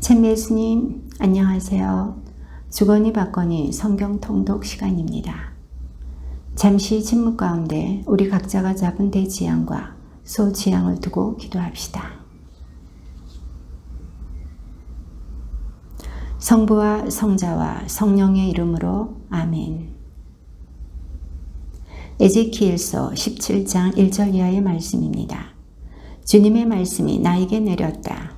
참 예수님, 안녕하세요. 주거니 받거니 성경 통독 시간입니다. 잠시 침묵 가운데 우리 각자가 잡은 대지향과 소지향을 두고 기도합시다. 성부와 성자와 성령의 이름으로 아멘. 에제키엘서 17장 1절 이하의 말씀입니다. 주님의 말씀이 나에게 내렸다.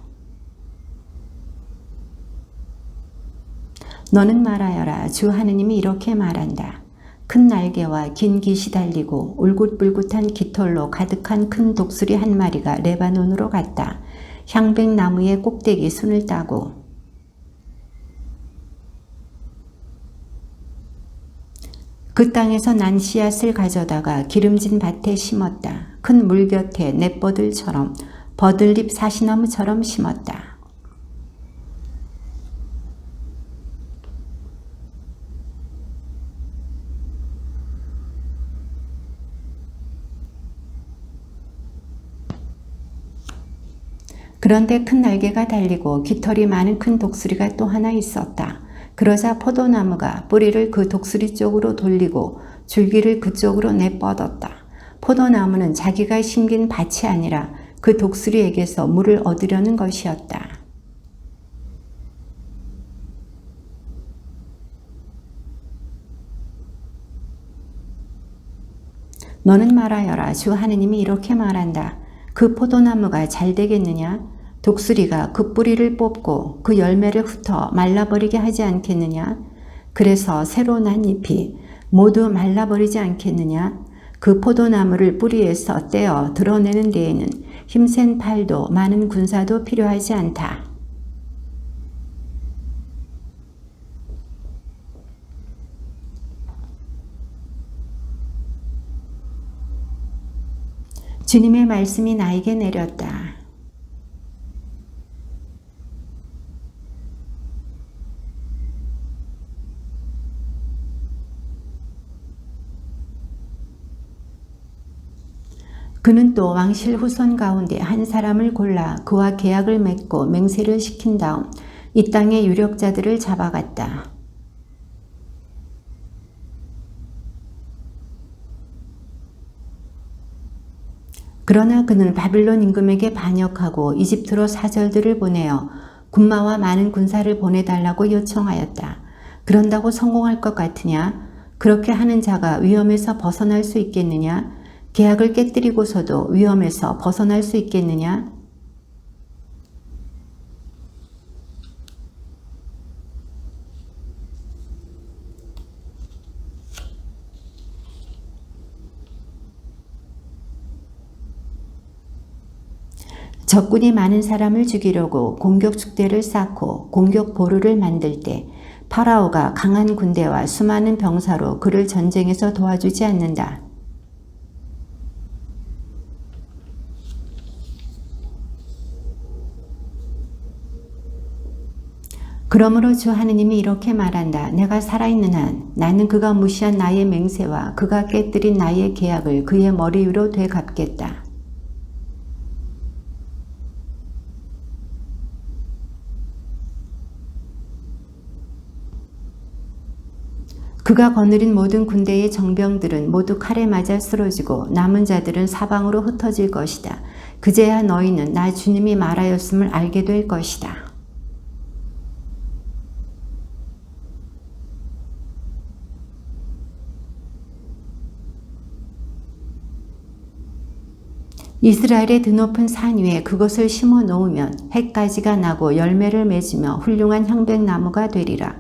너는 말하여라. 주 하느님이 이렇게 말한다. 큰 날개와 긴 깃이 달리고 울긋불긋한 깃털로 가득한 큰 독수리 한 마리가 레바논으로 갔다. 향백나무의 꼭대기 순을 따고 그 땅에서 난 씨앗을 가져다가 기름진 밭에 심었다. 큰 물 곁에 냇버들처럼 버들잎 사시나무처럼 심었다. 그런데 큰 날개가 달리고 깃털이 많은 큰 독수리가 또 하나 있었다. 그러자 포도나무가 뿌리를 그 독수리 쪽으로 돌리고 줄기를 그쪽으로 내뻗었다. 포도나무는 자기가 심긴 밭이 아니라 그 독수리에게서 물을 얻으려는 것이었다. 너는 말하여라. 주 하느님이 이렇게 말한다. 그 포도나무가 잘 되겠느냐? 독수리가 그 뿌리를 뽑고 그 열매를 흩어 말라버리게 하지 않겠느냐? 그래서 새로 난 잎이 모두 말라버리지 않겠느냐? 그 포도나무를 뿌리에서 떼어 드러내는 데에는 힘센 팔도 많은 군사도 필요하지 않다. 주님의 말씀이 나에게 내렸다. 그는 또 왕실 후손 가운데 한 사람을 골라 그와 계약을 맺고 맹세를 시킨 다음 이 땅의 유력자들을 잡아갔다. 그러나 그는 바빌론 임금에게 반역하고 이집트로 사절들을 보내어 군마와 많은 군사를 보내달라고 요청하였다. 그런다고 성공할 것 같으냐? 그렇게 하는 자가 위험에서 벗어날 수 있겠느냐? 계약을 깨뜨리고서도 위험에서 벗어날 수 있겠느냐? 적군이 많은 사람을 죽이려고 공격 축대를 쌓고 공격 보루를 만들 때 파라오가 강한 군대와 수많은 병사로 그를 전쟁에서 도와주지 않는다. 그러므로 주 하느님이 이렇게 말한다. 내가 살아있는 한 나는 그가 무시한 나의 맹세와 그가 깨뜨린 나의 계약을 그의 머리 위로 되갚겠다. 그가 거느린 모든 군대의 정병들은 모두 칼에 맞아 쓰러지고 남은 자들은 사방으로 흩어질 것이다. 그제야 너희는 나 주님이 말하였음을 알게 될 것이다. 이스라엘의 드높은 산 위에 그것을 심어 놓으면 해가지가 나고 열매를 맺으며 훌륭한 향백나무가 되리라.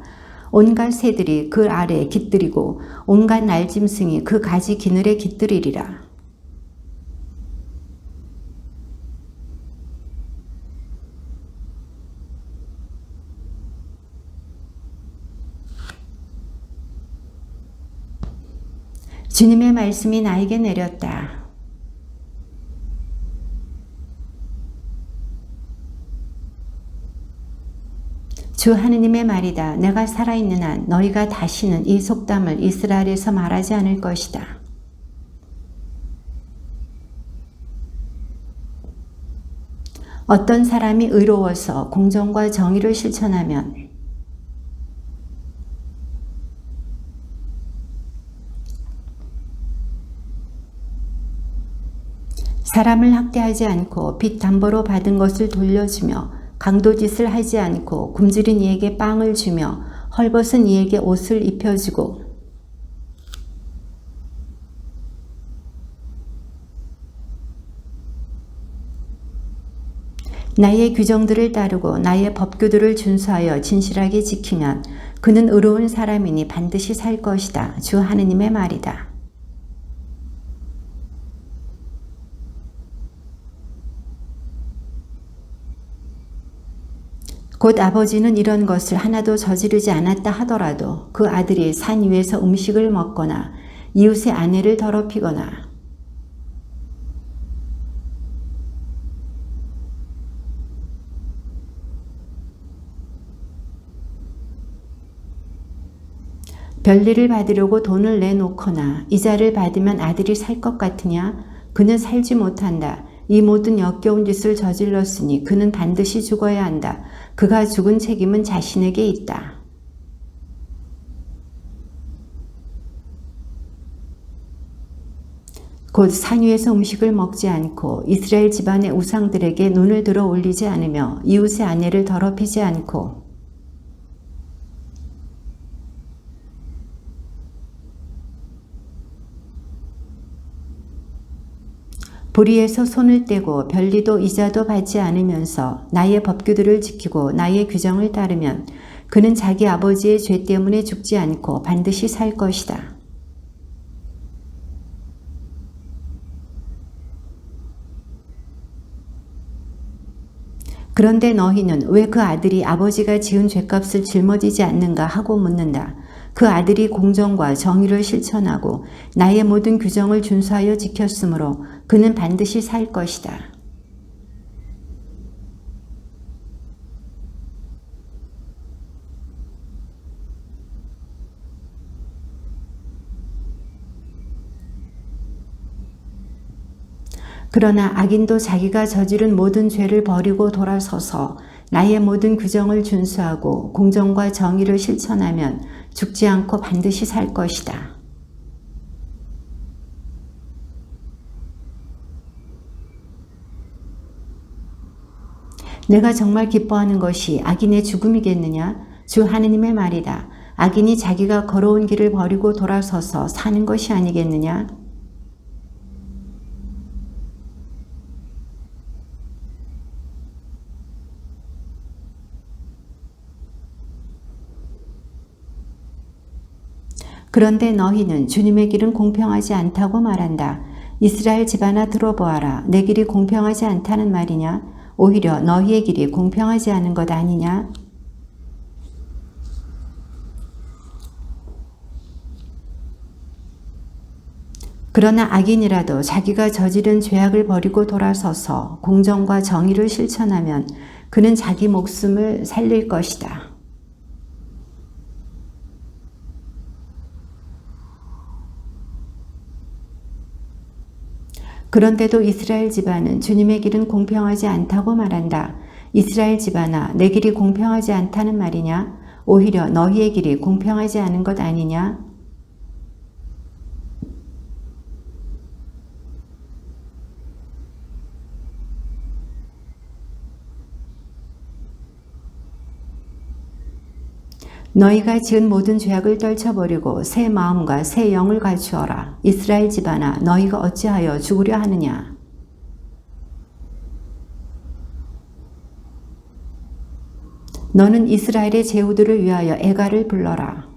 온갖 새들이 그 아래에 깃들이고 온갖 날짐승이 그 가지 기늘에 깃들이리라. 주님의 말씀이 나에게 내렸다. 주 하느님의 말이다. 내가 살아있는 한 너희가 다시는 이 속담을 이스라엘에서 말하지 않을 것이다. 어떤 사람이 의로워서 공정과 정의를 실천하면 사람을 학대하지 않고 빚 담보로 받은 것을 돌려주며 강도짓을 하지 않고 굶주린 이에게 빵을 주며 헐벗은 이에게 옷을 입혀주고 나의 규정들을 따르고 나의 법규들을 준수하여 진실하게 지키면 그는 의로운 사람이니 반드시 살 것이다. 주 하느님의 말이다. 곧 아버지는 이런 것을 하나도 저지르지 않았다 하더라도 그 아들이 산 위에서 음식을 먹거나 이웃의 아내를 더럽히거나 별리를 받으려고 돈을 내놓거나 이자를 받으면 아들이 살 것 같으냐? 그는 살지 못한다. 이 모든 역겨운 짓을 저질렀으니 그는 반드시 죽어야 한다. 그가 죽은 책임은 자신에게 있다. 곧 산 위에서 음식을 먹지 않고 이스라엘 집안의 우상들에게 눈을 들어 올리지 않으며 이웃의 아내를 더럽히지 않고 불의에서 손을 떼고 별리도 이자도 받지 않으면서 나의 법규들을 지키고 나의 규정을 따르면 그는 자기 아버지의 죄 때문에 죽지 않고 반드시 살 것이다. 그런데 너희는 왜 그 아들이 아버지가 지은 죄값을 짊어지지 않는가 하고 묻는다. 그 아들이 공정과 정의를 실천하고 나의 모든 규정을 준수하여 지켰으므로 그는 반드시 살 것이다. 그러나 악인도 자기가 저지른 모든 죄를 버리고 돌아서서 나의 모든 규정을 준수하고 공정과 정의를 실천하면 죽지 않고 반드시 살 것이다. 내가 정말 기뻐하는 것이 악인의 죽음이겠느냐? 주 하느님의 말이다. 악인이 자기가 걸어온 길을 버리고 돌아서서 사는 것이 아니겠느냐? 그런데 너희는 주님의 길은 공평하지 않다고 말한다. 이스라엘 집안아 들어보아라. 내 길이 공평하지 않다는 말이냐? 오히려 너희의 길이 공평하지 않은 것 아니냐? 그러나 악인이라도 자기가 저지른 죄악을 버리고 돌아서서 공정과 정의를 실천하면 그는 자기 목숨을 살릴 것이다. 그런데도 이스라엘 집안은 주님의 길은 공평하지 않다고 말한다. 이스라엘 집안아, 내 길이 공평하지 않다는 말이냐? 오히려 너희의 길이 공평하지 않은 것 아니냐? 너희가 지은 모든 죄악을 떨쳐버리고 새 마음과 새 영을 갖추어라. 이스라엘 집안아, 너희가 어찌하여 죽으려 하느냐? 너는 이스라엘의 제후들을 위하여 애가를 불러라.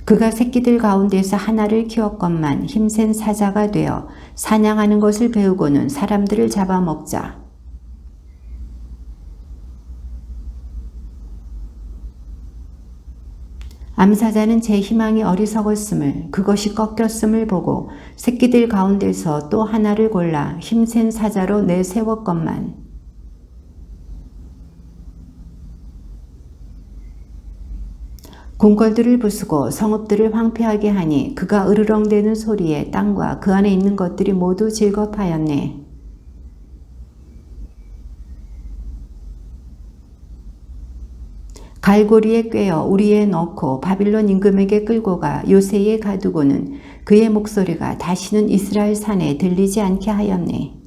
그가 새끼들 가운데서 하나를 키웠건만 힘센 사자가 되어 사냥하는 것을 배우고는 사람들을 잡아먹자. 암사자는 제 희망이 어리석었음을 그것이 꺾였음을 보고 새끼들 가운데서 또 하나를 골라 힘센 사자로 내세웠건만 궁궐들을 부수고 성읍들을 황폐하게 하니 그가 으르렁대는 소리에 땅과 그 안에 있는 것들이 모두 즐겁하였네. 갈고리에 꿰어 우리에 넣고 바빌론 임금에게 끌고 가 요새에 가두고는 그의 목소리가 다시는 이스라엘 산에 들리지 않게 하였네.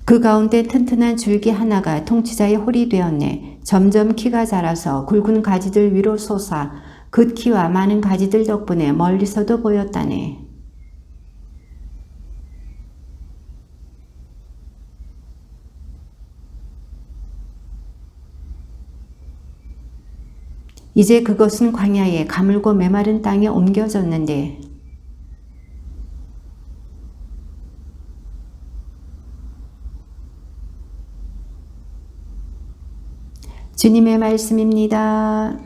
그 가운데 튼튼한 줄기 하나가 통치자의 홀이 되었네. 점점 키가 자라서 굵은 가지들 위로 솟아 그 키와 많은 가지들 덕분에 멀리서도 보였다네. 이제 그것은 광야에 가물고 메마른 땅에 옮겨졌는데 주님의 말씀입니다.